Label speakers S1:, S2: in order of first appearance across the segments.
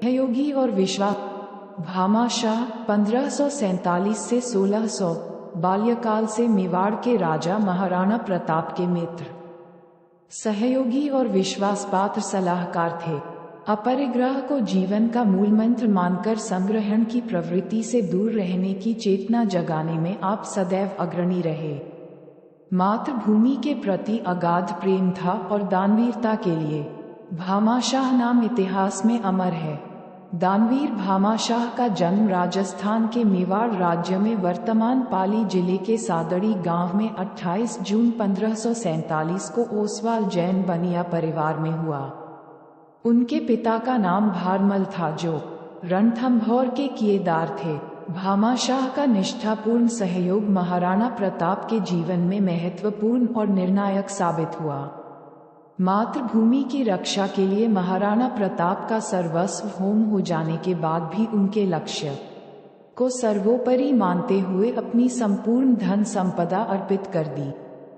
S1: सहयोगी और विश्वास। भामाशाह 1547 से 1600, बाल्यकाल से मेवाड़ के राजा महाराणा प्रताप के मित्र, सहयोगी और विश्वासपात्र सलाहकार थे। अपरिग्रह को जीवन का मूल मंत्र मानकर संग्रहण की प्रवृत्ति से दूर रहने की चेतना जगाने में आप सदैव अग्रणी रहे। मातृभूमि के प्रति अगाध प्रेम था और दानवीरता के लिए भामाशाह नाम इतिहास में अमर है। दानवीर भामाशाह का जन्म राजस्थान के मेवाड़ राज्य में वर्तमान पाली जिले के सादड़ी गांव में 28 जून 1547 को ओसवाल जैन बनिया परिवार में हुआ। उनके पिता का नाम भारमल था, जो रणथंभौर के किएदार थे। भामाशाह का निष्ठापूर्ण सहयोग महाराणा प्रताप के जीवन में महत्वपूर्ण और निर्णायक साबित हुआ। मातृभूमि की रक्षा के लिए महाराणा प्रताप का सर्वस्व होम हो जाने के बाद भी उनके लक्ष्य को सर्वोपरि मानते हुए अपनी संपूर्ण धन संपदा अर्पित कर दी।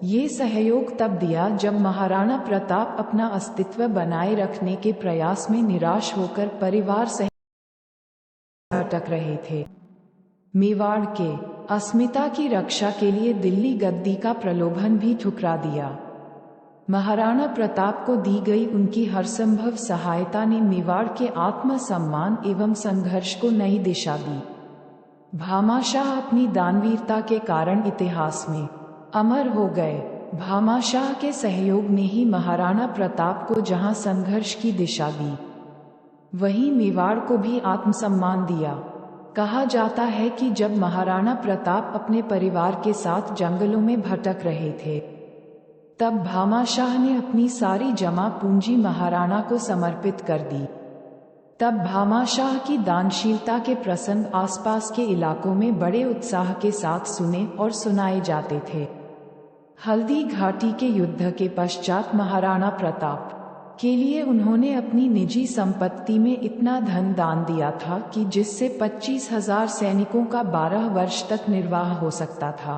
S1: ये सहयोग तब दिया जब महाराणा प्रताप अपना अस्तित्व बनाए रखने के प्रयास में निराश होकर परिवार सहित भटक रहे थे। मेवाड़ के अस्मिता की रक्षा के लिए दिल्ली गद्दी का प्रलोभन भी ठुकरा दिया। महाराणा प्रताप को दी गई उनकी हरसंभव सहायता ने मेवाड़ के आत्मसम्मान एवं संघर्ष को नई दिशा दी। भामाशाह अपनी दानवीरता के कारण इतिहास में अमर हो गए। भामाशाह के सहयोग ने ही महाराणा प्रताप को जहां संघर्ष की दिशा दी, वहीं मेवाड़ को भी आत्मसम्मान दिया। कहा जाता है कि जब महाराणा प्रताप अपने परिवार के साथ जंगलों में भटक रहे थे, तब भामाशाह ने अपनी सारी जमा पूंजी महाराणा को समर्पित कर दी। तब भामाशाह की दानशीलता के प्रसंग आसपास के इलाकों में बड़े उत्साह के साथ सुने और सुनाए जाते थे। हल्दी घाटी के युद्ध के पश्चात महाराणा प्रताप के लिए उन्होंने अपनी निजी संपत्ति में इतना धन दान दिया था कि जिससे 25,000 सैनिकों का 12 वर्ष तक निर्वाह हो सकता था।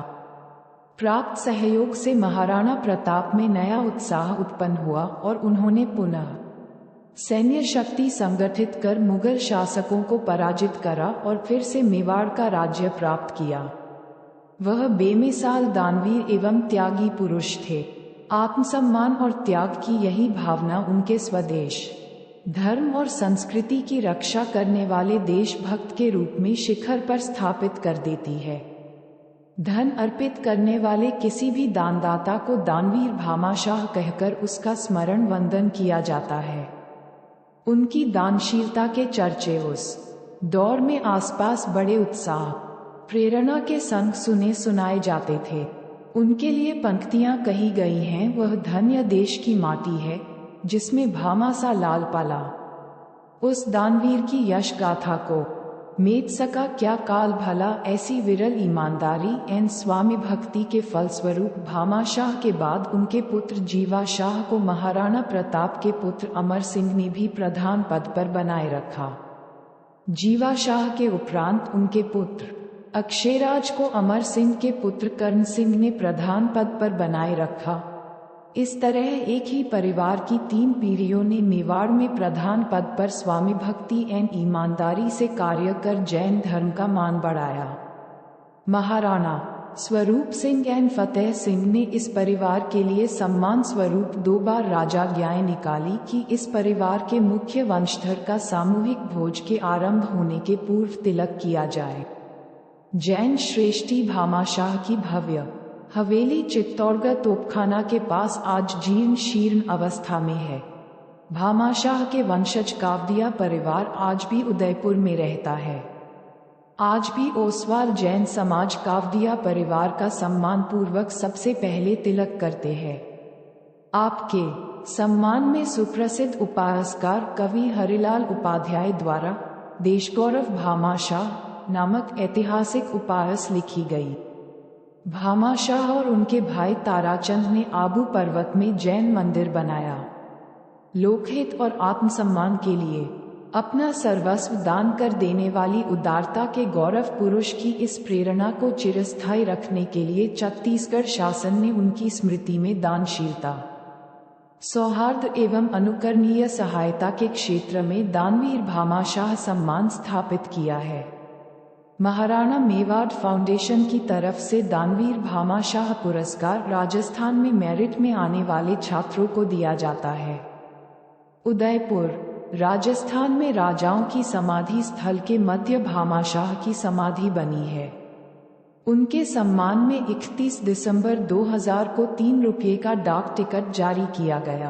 S1: प्राप्त सहयोग से महाराणा प्रताप में नया उत्साह उत्पन्न हुआ और उन्होंने पुनः सैन्य शक्ति संगठित कर मुगल शासकों को पराजित करा और फिर से मेवाड़ का राज्य प्राप्त किया। वह बेमिसाल दानवीर एवं त्यागी पुरुष थे। आत्मसम्मान और त्याग की यही भावना उनके स्वदेश, धर्म और संस्कृति की रक्षा करने वाले देशभक्त के रूप में शिखर पर स्थापित कर देती है। धन अर्पित करने वाले किसी भी दानदाता को दानवीर भामाशाह कहकर उसका स्मरण वंदन किया जाता है। उनकी दानशीलता के चर्चे उस दौर में आसपास बड़े उत्साह प्रेरणा के संग सुनाए जाते थे। उनके लिए पंक्तियां कही गई हैं, वह धन्य देश की माटी है जिसमें भामा सा लाल पाला। उस दानवीर की यश गाथा को मेट सका क्या काल भला। ऐसी विरल ईमानदारी एवं स्वामी भक्ति के फलस्वरूप भामाशाह के बाद उनके पुत्र जीवा शाह को महाराणा प्रताप के पुत्र अमर सिंह ने भी प्रधान पद पर बनाए रखा। जीवा शाह के उपरांत उनके पुत्र अक्षयराज को अमर सिंह के पुत्र कर्ण सिंह ने प्रधान पद पर बनाए रखा। इस तरह एक ही परिवार की 3 पीढ़ियों ने मेवाड़ में प्रधान पद पर स्वामी भक्ति एवं ईमानदारी से कार्य कर जैन धर्म का मान बढ़ाया। महाराणा स्वरूप सिंह एवं फतेह सिंह ने इस परिवार के लिए सम्मान स्वरूप 2 बार राजाज्ञाएं निकाली कि इस परिवार के मुख्य वंशधर का सामूहिक भोज के आरंभ होने के पूर्व तिलक किया जाए। जैन श्रेष्ठी भामाशाह की भव्य हवेली चित्तौड़गढ़ तोपखाना के पास आज जीर्ण शीर्ण अवस्था में है। भामाशाह के वंशज कावदिया परिवार आज भी उदयपुर में रहता है। आज भी ओसवाल जैन समाज कावदिया परिवार का सम्मान पूर्वक सबसे पहले तिलक करते हैं। आपके सम्मान में सुप्रसिद्ध उपन्यासकार कवि हरिलाल उपाध्याय द्वारा देशगौरव भामाशाह नामक ऐतिहासिक उपन्यास लिखी गई। भामाशाह और उनके भाई ताराचंद ने आबू पर्वत में जैन मंदिर बनाया। लोकहित और आत्मसम्मान के लिए अपना सर्वस्व दान कर देने वाली उदारता के गौरव पुरुष की इस प्रेरणा को चिरस्थायी रखने के लिए छत्तीसगढ़ शासन ने उनकी स्मृति में दानशीलता सौहार्द एवं अनुकरणीय सहायता के क्षेत्र में दानवीर भामाशाह सम्मान स्थापित किया है। महाराणा मेवाड़ फाउंडेशन की तरफ से दानवीर भामाशाह पुरस्कार राजस्थान में मेरिट में आने वाले छात्रों को दिया जाता है। उदयपुर राजस्थान में राजाओं की समाधि स्थल के मध्य भामाशाह की समाधि बनी है। उनके सम्मान में 31 दिसंबर 2000 को 3 रुपये का डाक टिकट जारी किया गया।